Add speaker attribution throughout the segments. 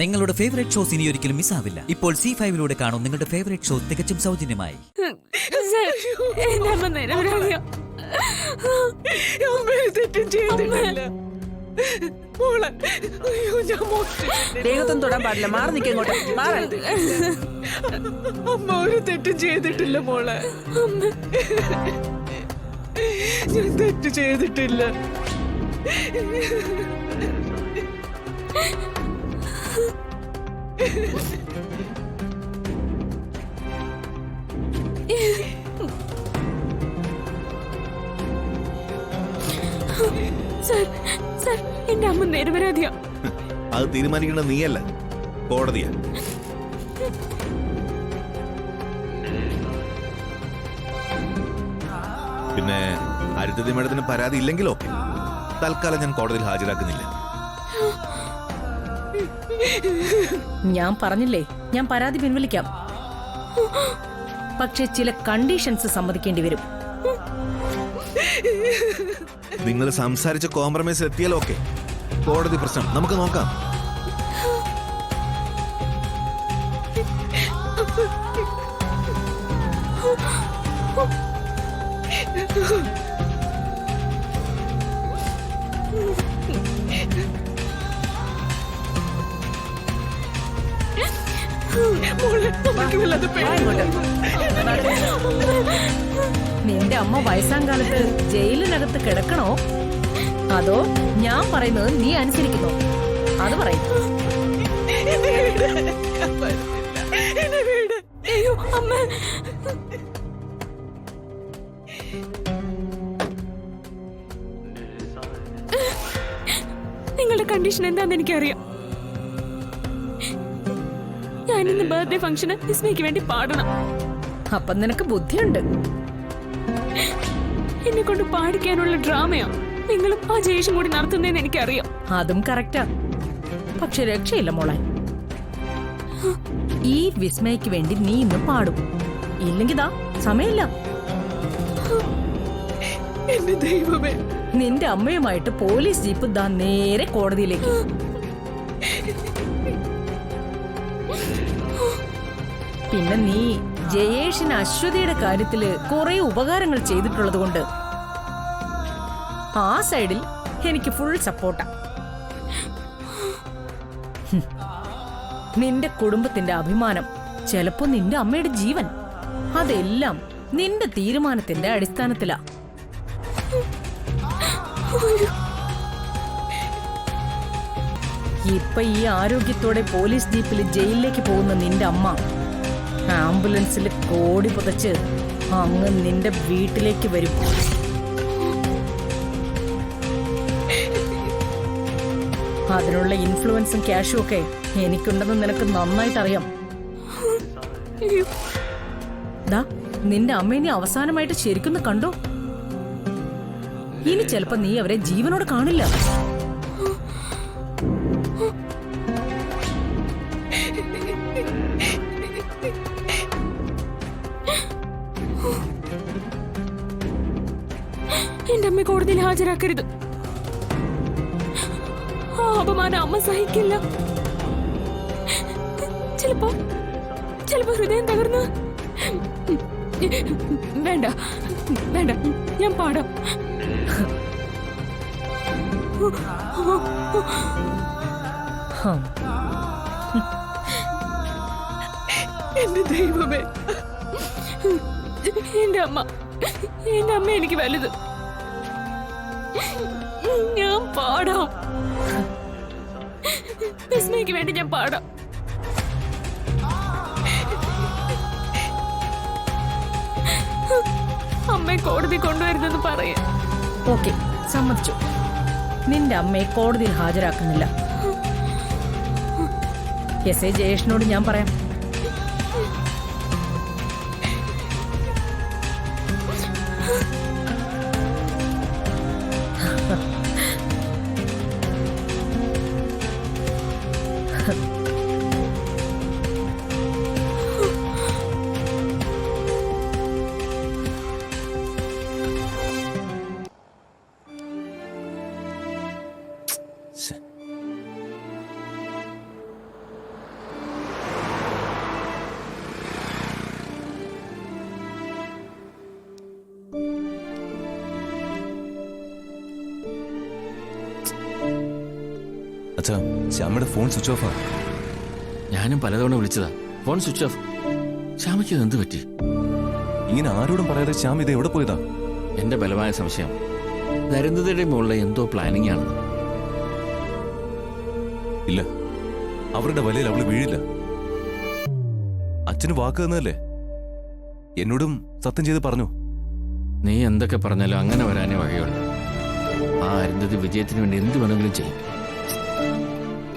Speaker 1: നിങ്ങളുടെ favourite shows ഇനി ഒരിക്കലും മിസ്സാവില്ല. ഇപ്പോൾ C5 കാണും നിങ്ങളുടെ ഫേവറേറ്റ് ഷോ തികച്ചും സൗജന്യമായി.
Speaker 2: ദേഹത്തൊന്നും തൊടാൻ പാടില്ല. മാറി നിൽക്കങ്ങോട്ട്.
Speaker 3: അമ്മ ഒരു തെറ്റും ചെയ്തിട്ടില്ല മോളെ. ഞാൻ തെറ്റ് ചെയ്തിട്ടില്ല.
Speaker 4: എന്റെ അമ്മ നിരപരാധിയാ.
Speaker 5: അത് തീരുമാനിക്കേണ്ട നീയല്ല, കോടതിയാ. പിന്നെ അരുന്ധതി മേഡത്തിന് പരാതി ഇല്ലെങ്കിലോ തൽക്കാലം ഞാൻ കോടതിയിൽ ഹാജരാക്കുന്നില്ല.
Speaker 2: ഞാൻ പറഞ്ഞില്ലേ, ഞാൻ പരാതി പിൻവലിക്കാം. പക്ഷെ ചില കണ്ടീഷൻസ് സമ്മതിക്കേണ്ടി വരും.
Speaker 5: നിങ്ങൾ സംസാരിച്ച കോംപ്രമൈസ് എത്തിയാലോ ഓക്കെ. കോടതി പ്രശ്നം നമുക്ക് നോക്കാം.
Speaker 2: നിന്റെ അമ്മ വയസ്സാം കാലത്ത് ജയിലിനകത്ത് കിടക്കണോ, അതോ ഞാൻ പറയുന്നത് നീ അനുസരിക്കുന്നോ? അത് പറയും.
Speaker 4: നിങ്ങളുടെ കണ്ടീഷൻ എന്താന്ന് എനിക്കറിയാം. ഞാനിന്ന് ബർത്ത്ഡേ ഫംഗ്ഷന് വിസ്മയ്ക്ക് വേണ്ടി പാടണം.
Speaker 2: അപ്പൊ നിനക്ക് ബുദ്ധിയുണ്ട്.
Speaker 4: എന്നെ കൊണ്ട് പാടിക്കാനുള്ള ഡ്രാമയാ നിങ്ങളും ആ ജയേഷും കൂടി നടത്തുന്നതെന്ന് എനിക്കറിയാം.
Speaker 2: അതും കറക്റ്റാ. പക്ഷെ രക്ഷയില്ല മോളെ. ഈ വിസ്മയ്ക്ക് വേണ്ടി നീ ഇന്ന് പാടും. ഇല്ലെങ്കിൽ ദാ സമയമില്ല.
Speaker 3: എന്റെ ദൈവമേ,
Speaker 2: നിന്റെ അമ്മയുമായിട്ട് പോലീസ് ജീപ്പ് ദാ നേരെ കോടതിയിലേക്ക്. പിന്നെ നീ ജയേഷിന് അശ്വതിയുടെ കാര്യത്തില് കുറെ ഉപകാരങ്ങൾ ചെയ്തിട്ടുള്ളത് കൊണ്ട് ആ സൈഡിൽ എനിക്ക് ഫുൾ സപ്പോർട്ടാ. നിന്റെ കുടുംബത്തിന്റെ അഭിമാനം, ചിലപ്പോ നിന്റെ അമ്മയുടെ ജീവൻ, അതെല്ലാം നിന്റെ തീരുമാനത്തിന്റെ അടിസ്ഥാനത്തിലാ. ഇപ്പൊ ഈ ആരോഗ്യത്തോടെ പോലീസ് ജീപ്പിൽ ജയിലിലേക്ക് പോകുന്ന നിന്റെ അമ്മ ആംബുലൻസിൽ കോടി പുതച്ച് അങ്ങ് നിന്റെ വീട്ടിലേക്ക് വരും. അതിനുള്ള ഇൻഫ്ലുവൻസും ക്യാഷും ഒക്കെ എനിക്കുണ്ടെന്ന് നിനക്ക് നന്നായിട്ട് അറിയാം. ദാ നിന്റെ അമ്മ ഇനി അവസാനമായിട്ട് ശരിക്കും കണ്ടോ. ഇനി ചിലപ്പോ നീ അവരെ ജീവനോട് കാണില്ല.
Speaker 4: എന്റെ അമ്മ കോടതിയിൽ ഹാജരാക്കരുത്. ആ അപമാനം അമ്മ സഹിക്കില്ല. ചിലപ്പോ ഹൃദയം തകർന്ന്. വേണ്ട വേണ്ട, ഞാൻ പാടാം.
Speaker 3: എന്റെ ദൈവമേ,
Speaker 4: എന്റെ അമ്മ എനിക്ക് വലുത്. ഞാൻ പാടാം. വിസ്മയ്ക്ക് വേണ്ടി ഞാൻ പാടാം. അമ്മയെ കോടതി കൊണ്ടുവരുന്നെന്ന് പറയാ.
Speaker 2: ഓക്കെ, സമ്മതിച്ചു. നിന്റെ അമ്മയെ കോടതിയിൽ ഹാജരാക്കുന്നില്ല. എസ് ഐ ജയേഷിനോട് ഞാൻ പറയാം.
Speaker 6: അച്ഛാ, ശ്യാമയുടെ ഫോൺ സ്വിച്ച് ഓഫാ.
Speaker 7: ഞാനും പലതവണ വിളിച്ചതാ, ഫോൺ സ്വിച്ച് ഓഫ്. ശ്യാമയ്ക്ക് എന്ത് പറ്റി?
Speaker 6: ഇങ്ങനെ ആരോടും പറയാതെ ശ്യാം ഇത് എവിടെ പോയതാ?
Speaker 7: എന്റെ ബലമായ സംശയം നരേന്ദ്രയുടെ മുകളിലെ എന്തോ പ്ലാനിങ് ആണെന്ന്.
Speaker 6: ഇല്ല, അവരുടെ വലയിൽ അവള് വീഴില്ല. അച്ഛന് വാക്ക് തന്നതല്ലേ? എന്നോടും സത്യം ചെയ്ത് പറഞ്ഞു.
Speaker 7: നീ എന്തൊക്കെ പറഞ്ഞാലും അങ്ങനെ വരാനേ വഴിയുള്ളൂ. ആ അരുന്ധതി വിജയത്തിന് വേണ്ടി എന്ത് വേണമെങ്കിലും ചെയ്യും.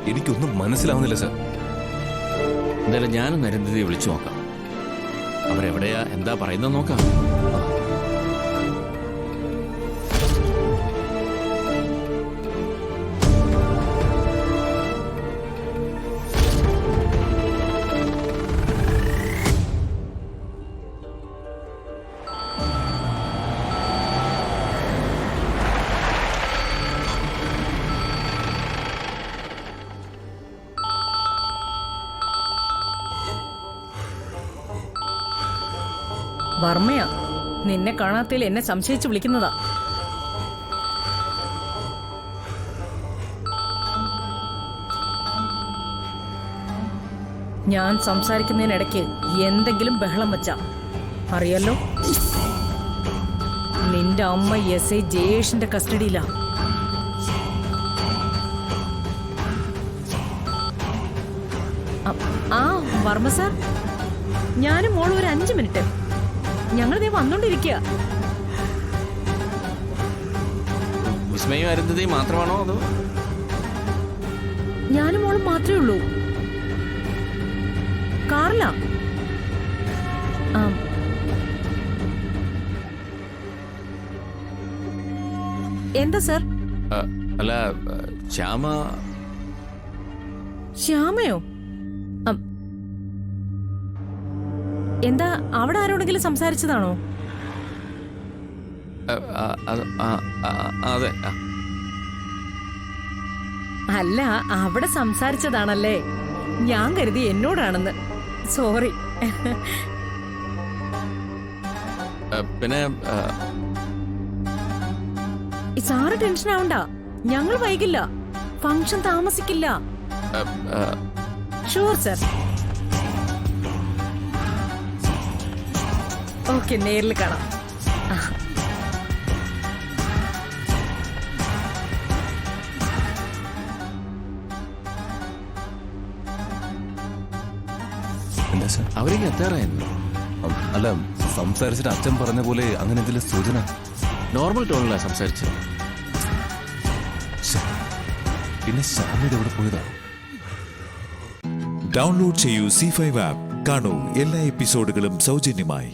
Speaker 6: എനിക്കൊന്നും മനസ്സിലാവുന്നില്ല സർ.
Speaker 7: എന്തായാലും ഞാനും നരേന്ദ്രയെ വിളിച്ചു നോക്കാം. അവരെവിടെയാ, എന്താ പറയുന്നത് നോക്കാം.
Speaker 2: വർമ്മയാ, നിന്നെ കാണാത്തതിൽ എന്നെ സംശയിച്ച് വിളിക്കുന്നതാ. ഞാൻ സംസാരിക്കുന്നതിനിടയ്ക്ക് എന്തെങ്കിലും ബഹളം വച്ചാ അറിയല്ലോ. നിന്റെ അമ്മ എസ് ഐ ജയേഷിന്റെ കസ്റ്റഡിയിലാ. ആ വർമ്മ സാർ, ഞാനും മോളും ഒരു 5 മിനിറ്റ്. ഞങ്ങൾ ദേ വന്നോണ്ടിരിക്കുക.
Speaker 7: വിസ്മയും അരുന്ധതിയും മാത്രമാണോ അതോ?
Speaker 2: ഞാനും മോളും മാത്രമേ ഉള്ളൂ. കാറിലാ. എന്താ സർ?
Speaker 7: അല്ല, ശ്യാമ.
Speaker 2: ശ്യാമയോ? എന്താ, അവിടെ ആരോടെങ്കിലും സംസാരിച്ചതാണോ?
Speaker 7: അതെ.
Speaker 2: അല്ല, അവിടെ സംസാരിച്ചതാണല്ലേ. ഞാൻ കരുതി എന്നോടാണെന്ന്. സോറി.
Speaker 7: പിന്നെ
Speaker 2: സാറ് ടെൻഷൻ ആവണ്ട, ഞങ്ങൾ വൈകില്ല. ഫംഗ്ഷൻ താമസിക്കില്ല. Sure sir. ഓക്കെ, നേരിൽ കാണാം.
Speaker 6: എന്താ സർ?
Speaker 7: അവർക്ക് എത്താറായിരുന്നു.
Speaker 6: അല്ല, സംസാരിച്ചിട്ട് അച്ഛൻ പറഞ്ഞ പോലെ അങ്ങനെ എന്തെങ്കിലും സൂചന?
Speaker 7: നോർമൽ ടോണിലാണ് സംസാരിച്ചത്.
Speaker 6: പിന്നെ ശ്യാമ ഇത് എവിടെ പോയതാ?
Speaker 8: ഡൗൺലോഡ് ചെയ്യൂ C5 ആപ്പ്. കാണൂ എല്ലാ എപ്പിസോഡുകളും സൗജന്യമായി.